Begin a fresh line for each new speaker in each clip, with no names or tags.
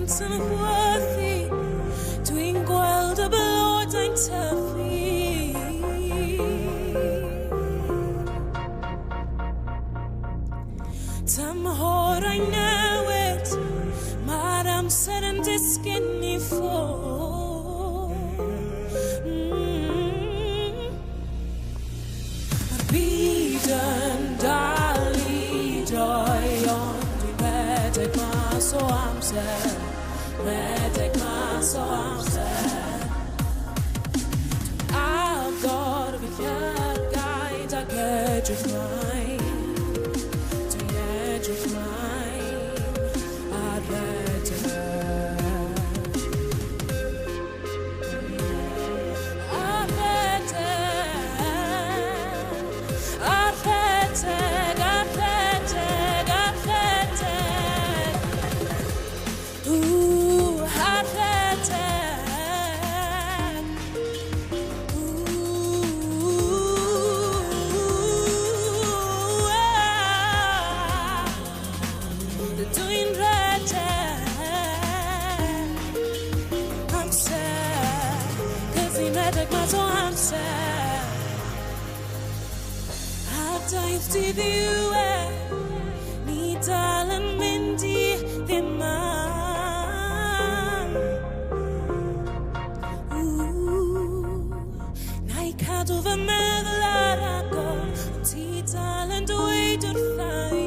sy'n worthy. Dwi'n gweld y blodau'n tyfu. Tymhorau newid, mae'r amser yn disgyn I ffwrdd. Mae'r byd yn dal I droi, ond dwi'n redeg mas o amser, redeg mas o amser. Agor fy llygaid ac edrych mlaen. Edrych mlaen ar redeg. Ar redeg. Ar redeg. Ar redeg. Ar redeg. Ar redeg. Dwi'n redeg amser, cos ni'n redeg mas o amser. A daeth dydd ddiwedd, ni dal yn mynd I ddim am. Na I cadw fy meddwl ar agor, ond ti dal yn dweud wrtha I.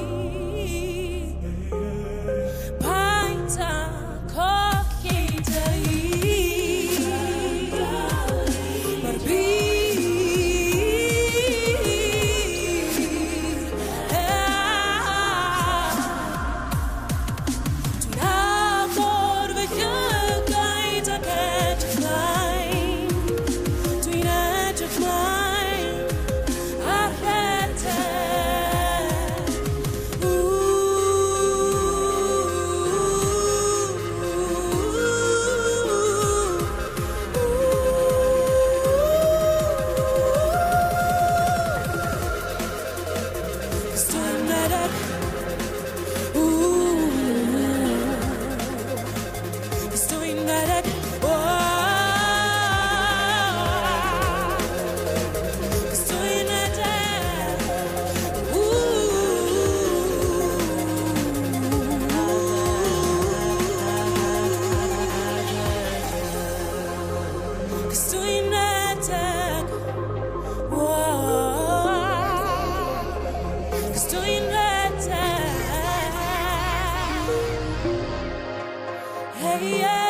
Hey, yeah.